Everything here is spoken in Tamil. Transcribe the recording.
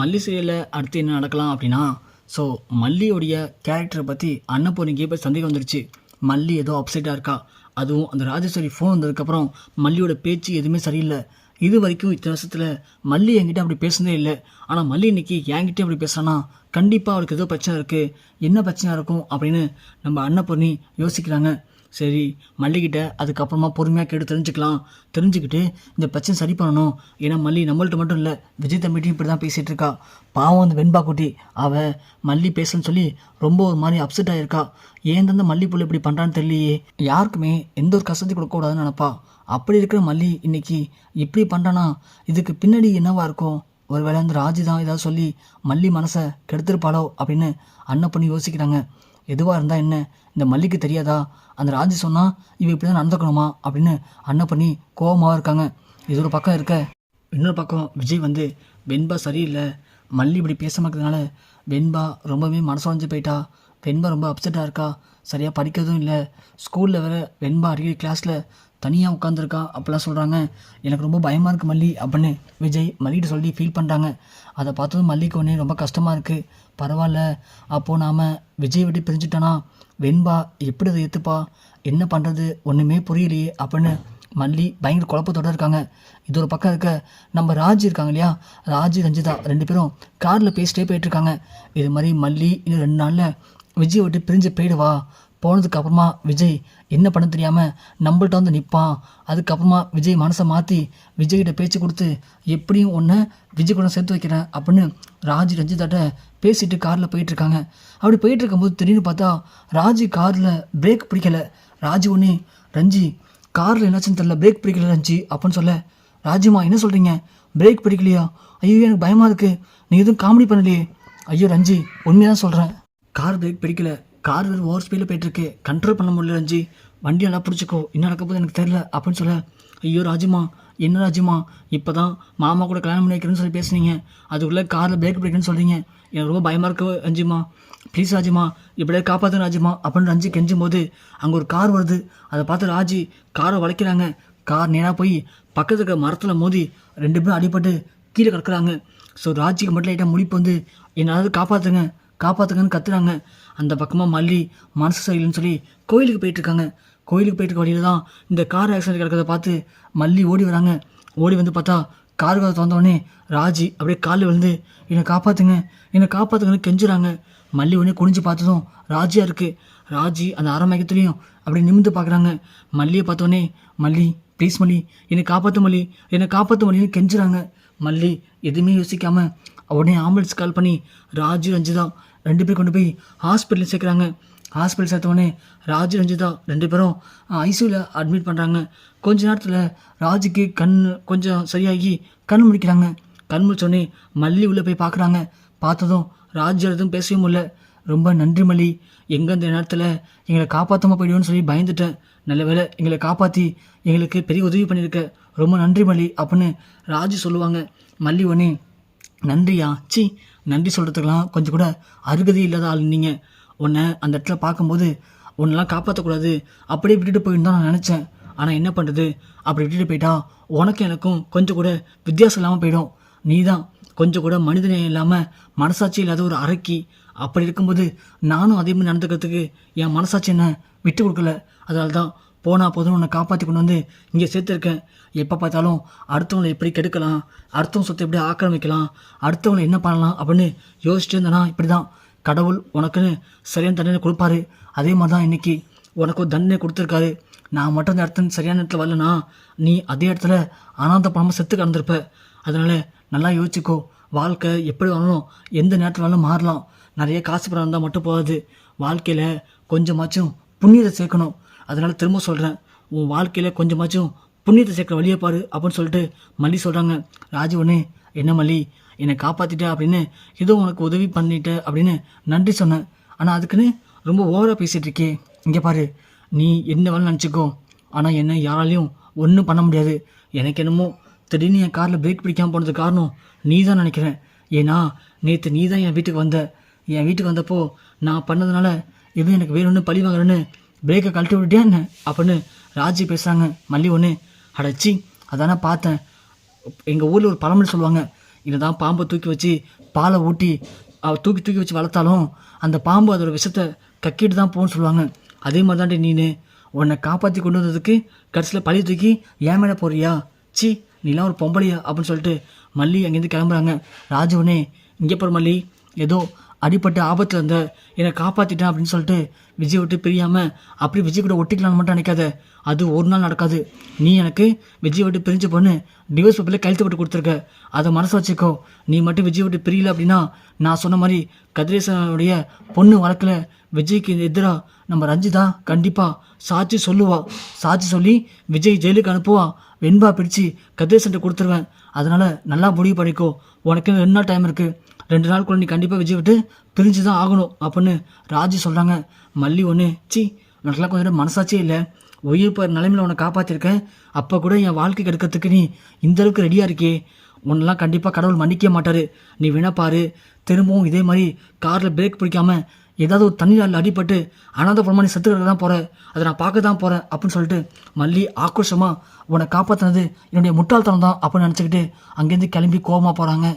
மல்லி சீரியலில் அடுத்து என்ன நடக்கலாம் அப்படின்னா, ஸோ மல்லியோடைய கேரக்டரை பற்றி அன்னபூர்ணிக்கே இப்போ சந்தேகம் வந்துருச்சு. மல்லி ஏதோ அப்செட்டாக இருக்கா. அதுவும் அந்த ராஜேஸ்வரி ஃபோன் வந்ததுக்கப்புறம் மல்லியோட பேச்சு எதுவுமே சரியில்லை. இது வரைக்கும் இத்தனை வருஷத்தில் மல்லி என்கிட்ட அப்படி பேசுனதே இல்லை. ஆனால் மல்லி இன்னைக்கு என்கிட்ட அப்படி பேசுகிறான்னா கண்டிப்பாக அவளுக்கு ஏதோ பிரச்சனை இருக்குது. என்ன பிரச்சனையாக இருக்கும் அப்படின்னு நம்ம அன்னபூர்ணி யோசிக்கிறாங்க. சரி, மல்லிகிட்ட அதுக்கப்புறமா பொறுமையாக கேட்டு தெரிஞ்சுக்கிட்டு இந்த பிரச்சனை சரி பண்ணணும். ஏன்னா மல்லி நம்மள்ட்ட மட்டும் இல்லை, விஜய் தம்பிட்டையும் இப்படி தான் பேசிகிட்டு இருக்கா. பாவம் அந்த வெண்பா குட்டி அவள் மல்லி பேசணும்னு சொல்லி ரொம்ப ஒரு மாதிரி அப்செட் ஆகிருக்கா. ஏன் தந்த மல்லி புள்ள இப்படி பண்ணுறான்னு தெரியலையே. யாருக்குமே எந்த ஒரு கஷ்டத்தையும் கொடுக்கக்கூடாதுன்னு நினப்பா. அப்படி இருக்கிற மல்லி இன்னைக்கு இப்படி பண்ணுறானா இதுக்கு பின்னாடி என்னவா இருக்கும்? ஒரு வேளை அந்த ராஜி தான் ஏதாவது சொல்லி மல்லி மனசை கெடுத்துருப்பாளோ அப்படின்னு அன்னப்பண்ணி யோசிக்கிறாங்க. எதுவாக இருந்தால் என்ன, இந்த மல்லிக்கு தெரியாதா? அந்த ராஜி சொன்னால் இவ இப்படி தான் நடந்துக்கணுமா அப்படின்னு அன்னப்பண்ணி கோபமாக இருக்காங்க. இது ஒரு பக்கம் இருக்க, இன்னொரு பக்கம் விஜய் வந்து வெண்பா சரியில்லை, மல்லி இப்படி பேச மாட்டதுனால வெண்பா ரொம்பவே மனசுடைஞ்சு போயிட்டா. வெண்பா ரொம்ப அப்செட்டாக இருக்கா. சரியாக படிக்கிறதும் இல்லை. ஸ்கூலில் வேறு வெண்பா அடிக்கடி கிளாஸில் தனியாக உட்காந்துருக்கா அப்படிலாம் சொல்கிறாங்க. எனக்கு ரொம்ப பயமாக இருக்குது மல்லி அப்படின்னு விஜய் மல்லிகிட்ட சொல்லி ஃபீல் பண்ணுறாங்க. அதை பார்த்ததும் மல்லிக்கு ஒன்றே ரொம்ப கஷ்டமாக இருக்குது. பரவாயில்ல, அப்போது நாம் விஜய் விட்டு பிரிஞ்சுட்டோன்னா வெண்பா எப்படி அதை ஏற்றுப்பா? என்ன பண்ணுறது ஒன்றுமே புரியலையே அப்படின்னு மல்லி பயங்கர குழப்பத்தோடு இருக்காங்க. இது ஒரு பக்கம் இருக்க, நம்ம ராஜி இருக்காங்க இல்லையா, ராஜி ரஞ்சிதா 2 பேரும் காரில் பேசிட்டே போயிட்டுருக்காங்க. இது மாதிரி மல்லி இன்னும் 2 நாளில் விஜய் விட்டு பிரிஞ்சு போயிடுவா. போனதுக்கப்புறமா விஜய் என்ன பண்ண தெரியாமல் நம்மள்ட்ட வந்து நிற்பான். அதுக்கப்புறமா விஜய் மனசை மாற்றி விஜய்கிட்ட பேச்சு கொடுத்து எப்படியும் ஒன்று விஜய் கூட சேர்த்து வைக்கிறேன் அப்படின்னு ராஜி ரஞ்சிதாட்ட பேசிட்டு காரில் போயிட்டுருக்காங்க. அப்படி போயிட்டு இருக்கும்போது திடீர்னு பார்த்தா ராஜி காரில் பிரேக் பிடிக்கலை. ராஜி ஒன்று, ரஞ்சி காரில் என்னாச்சுன்னு தெரியல, பிரேக் பிடிக்கல ரஞ்சி அப்படின்னு சொல்ல, ராஜிமா என்ன சொல்கிறீங்க, பிரேக் பிடிக்கலையா? ஐயோ எனக்கு பயமாக இருக்குது, நீ எதுவும் காமெடி பண்ணலையே. ஐயோ ரஞ்சி உண்மையாக தான் சொல்கிறேன், கார் பிரேக் பிடிக்கல, கார் வேறு ஓவர் ஸ்பீடில் போயிட்டுருக்கு, கண்ட்ரோல் பண்ண முடியல ரஞ்சி, வண்டி நல்லா பிடிச்சிக்கோ, என்ன நடக்க போது எனக்கு தெரில அப்படின்னு சொல்ல, ஐயோ ராஜிமா என்ன ராஜிமா, இப்போ தான் மாமா கூட கல்யாணம் பண்ணி வைக்கிறேன்னு சொல்லி பேசுனீங்க, அதுக்குள்ளே காரில் பிரேக் பிடிக்குன்னு சொல்கிறீங்க, எனக்கு ரொம்ப பயமாக இருக்கு ரஞ்சிமா, ப்ளீஸ் ராஜிமா இப்படியே காப்பாற்று ராஜிமா அப்படின்னு ரஞ்சி கெஞ்சும் போது அங்கே ஒரு கார் வருது. அதை பார்த்து ராஜி காரை வளைக்கிறாங்க. கார் நேராக போய் பக்கத்தில் இருக்கிற மரத்தில் மோதி 2 பேரும் அடிபட்டு கீழே கிடக்குறாங்க. ஸோ ராஜிக்கு மட்டும் லைட்டாக முடிப்பு வந்து என்னாவது காப்பாற்றுங்கன்னு கத்துறாங்க. அந்த பக்கமாக மல்லி மனசு சரியில்லைன்னு சொல்லி கோயிலுக்கு போயிட்டுருக்காங்க. கோயிலுக்கு போயிட்டு வழியில் தான் இந்த கார் ஆக்சிடென்ட் கிடக்கிறத பார்த்து மல்லி ஓடி வராங்க. ஓடி வந்து பார்த்தா கார் கதை திறந்தோடனே ராஜி அப்படியே காலில் விழுந்து என்னை காப்பாற்றுங்கன்னு கெஞ்சுறாங்க. மல்லி உடனே குனிஞ்சு பார்த்ததும் ராஜியாக இருக்குது. ராஜி அந்த அரை மயக்கத்துலேயும் அப்படியே நிமிந்து பார்க்குறாங்க. மல்லியை பார்த்தோன்னே, மல்லி ப்ளீஸ் மல்லி என்னை காப்பாற்று மல்லின்னு கெஞ்சுறாங்க. மல்லி எதுவுமே யோசிக்காமல் உடனே ஆம்புலன்ஸ் கால் பண்ணி ராஜு ரஞ்சிதா 2 பேர் கொண்டு போய் ஹாஸ்பிட்டலில் சேர்க்குறாங்க. ஹாஸ்பிட்டல் சேர்த்தோடனே ராஜு ரஞ்சிதா 2 பேரும் ஐசியூவில் அட்மிட் பண்ணுறாங்க. கொஞ்ச நேரத்தில் ராஜுக்கு கண் கொஞ்சம் சரியாகி கண் முடிக்கிறாங்க. கண் முடிச்சோடனே மல்லி உள்ளே போய் பார்க்குறாங்க. பார்த்ததும் ராஜு எதுவும் பேசவே முடியல. ரொம்ப நன்றி மல்லி, எங்கே இந்த நேரத்தில் எங்களை காப்பாற்றாமல் போயிடுவோன்னு சொல்லி பயந்துட்டேன். நல்ல வேளை எங்களை காப்பாற்றி எங்களுக்கு பெரிய உதவி பண்ணியிருக்க, ரொம்ப நன்றி மல்லி அப்படின்னு ராஜு சொல்லுவாங்க. மல்லி ஒன்று, நன்றியா, நன்றி சொல்கிறதுக்கெலாம் கொஞ்சம் கூட அருகதி இல்லாத ஆள் நீங்கள். உன்னை அந்த இடத்துல பார்க்கும்போது உன்னெல்லாம் காப்பாற்றக்கூடாது, அப்படியே விட்டுட்டு போயின்னு தான் நான் நினச்சேன். ஆனால் என்ன பண்ணுறது, அப்படி விட்டுட்டு போயிட்டா உனக்கும் எனக்கும் கொஞ்சம் கூட வித்தியாசம் இல்லாமல் போயிடும். நீ தான் கொஞ்சம் கூட மனிதநேயம் இல்லாமல் மனசாட்சி இல்லாத ஒரு அரக்கி. அப்படி இருக்கும்போது நானும் அதே மாதிரி நடந்துக்கிறதுக்கு என் மனசாட்சி என்ன விட்டு கொடுக்கல. அதனால தான் போனால் போதும் உன்னை காப்பாற்றி கொண்டு வந்து இங்கே சேர்த்துருக்கேன். எப்போ பார்த்தாலும் அடுத்தவங்களை எப்படி கெடுக்கலாம், அடுத்தவங்க சொத்தை எப்படி ஆக்கிரமிக்கலாம், அடுத்தவங்களை என்ன பண்ணலாம் அப்படின்னு யோசிச்சுட்டு இருந்தேன்னா இப்படி தான் கடவுள் உனக்குன்னு சரியான தண்டனை கொடுப்பாரு. அதே மாதிரி தான் இன்றைக்கி உனக்கு ஒரு தண்டனை கொடுத்துருக்காரு. நான் மட்டும் அந்த இடத்துல சரியான இடத்துல வரலனா நீ அதே இடத்துல அனாதை பணமாக செத்து கிடந்திருப்ப. அதனால் நல்லா யோசிச்சுக்கோ, வாழ்க்கை எப்படி வாழணும், எந்த நேரத்தில் வேணாலும் மாறலாம். நிறைய காசு பணம் இருந்தால் மட்டும் போகாது, வாழ்க்கையில் கொஞ்சமாச்சும் புண்ணியத்தை சேர்க்கணும். அதனால் திரும்ப சொல்கிறேன், உன் வாழ்க்கையில் கொஞ்சமாச்சும் புண்ணியத்தை சேர்க்குற வழியை பாரு அப்படின்னு சொல்லிட்டு மல்லி சொல்கிறாங்க. ராஜு ஒன்று, என்ன மல்லி என்னை காப்பாற்றிட்ட அப்படின்னு ஏதோ உனக்கு உதவி பண்ணிட்ட அப்படின்னு நன்றி சொன்னேன். ஆனால் அதுக்குன்னு ரொம்ப ஓவராக பேசிகிட்டு இருக்கே. இங்கே பாரு, நீ என்ன வேலை நினச்சிக்கோ, ஆனால் என்ன யாராலையும் ஒன்றும் பண்ண முடியாது. எனக்கு என்னமோ திடீர்னு என் காரில் பிரேக் பிடிக்காமல் போனதுக்கு காரணம் நீ தான் நினைக்கிறேன். ஏன்னா நேற்று நீ தான் என் வீட்டுக்கு வந்தப்போ நான் பண்ணதுனால எதுவும் எனக்கு வேணும்னு பழி வாங்குறேன்னு பிரேக்கை கழட்டி விட்டுட்டே என்ன அப்படின்னு ராஜி பேசுகிறாங்க. மல்லி ஒன்று, அடச்சி அதானே பார்த்தேன், எங்கள் ஊரில் ஒரு பழமொழி சொல்லுவாங்க, என்னதான் பாம்பை தூக்கி வச்சு பாலை ஊட்டி தூக்கி தூக்கி வச்சு வளர்த்தாலும் அந்த பாம்பு அதோட விஷத்தை கக்கிட்டு தான் போகும்னு சொல்லுவாங்க. அதே மாதிரி தாண்டி நீனு உன்னை காப்பாற்றி கொண்டு வந்ததுக்கு கடைசியில் பழி தூக்கி ஏன் மேலே போறியா? சி நீலாம் ஒரு பொம்பளையா அப்படின்னு சொல்லிட்டு மல்லி அங்கேருந்து கிளம்புறாங்க. ராஜுவனே இங்கே போகிற மல்லி, ஏதோ அடிப்பட்டு ஆபத்தில் இருந்த என்னை காப்பாற்றிட்டேன் அப்படின்னு சொல்லிட்டு விஜய் விட்டு பிரியாமல் அப்படி விஜய் கூட ஒட்டிக்கலான்னு மட்டும் நினைக்காத. அது ஒரு நாள் நடக்காது. நீ எனக்கு விஜய் விட்டு பிரிஞ்ச பொண்ணு டிவோர்ஸ் பேப்பரில் கையெழுத்து போட்டு கொடுத்துருக்க. அதை மனசு வச்சுக்கோ. நீ மட்டும் விஜய் விட்டு பிரியல அப்படின்னா நான் சொன்ன மாதிரி கதிரேசனுடைய பொண்ணு வழக்கில் விஜய்க்கு எதிராக நம்ம ரஞ்சிதா கண்டிப்பாக சாட்சி சொல்லுவா. சாட்சி சொல்லி விஜய் ஜெயிலுக்கு அனுப்புவா. வெண்பா பிடிச்சி கதிரேசன்ட்ட கொடுத்துருவேன். அதனால் நல்லா முடிவு பண்ணிக்கோ. உனக்கு 2 நாள் டைம் இருக்குது. 2 நாளுக்குள்ள நீ கண்டிப்பாக விஜய் விட்டு பிரிஞ்சு தான் ஆகணும் அப்படின்னு ராஜி சொல்கிறாங்க. மல்லி ஒன்று, சி உனக்குலாம் கொஞ்சம் மனசாச்சே இல்லை. உயிர் போகிற நிலைமையில் உன்னை காப்பாற்றிருக்கேன். அப்போ கூட என் வாழ்க்கைக்கு எடுக்கிறதுக்கு நீ இந்தளவுக்கு ரெடியாக இருக்கே. உன்னெல்லாம் கண்டிப்பாக கடவுள் மன்னிக்க மாட்டார். நீ வேணா பாரு, திரும்பவும் இதே மாதிரி காரில் பிரேக் பிடிக்காமல் ஏதாவது ஒரு தண்ணீரில் அடிபட்டு அனாதை பிரமாணி செத்துக்கிறது தான் போகிறேன். அதை நான் பார்க்க தான் போகிறேன் அப்படின்னு சொல்லிட்டு மல்லி ஆக்ரோஷமாக உன்னை காப்பாற்றினது என்னுடைய முட்டாள்தனம் தான் அப்படின்னு நினச்சிக்கிட்டு அங்கேருந்து கிளம்பி கோபமாக போகிறாங்க.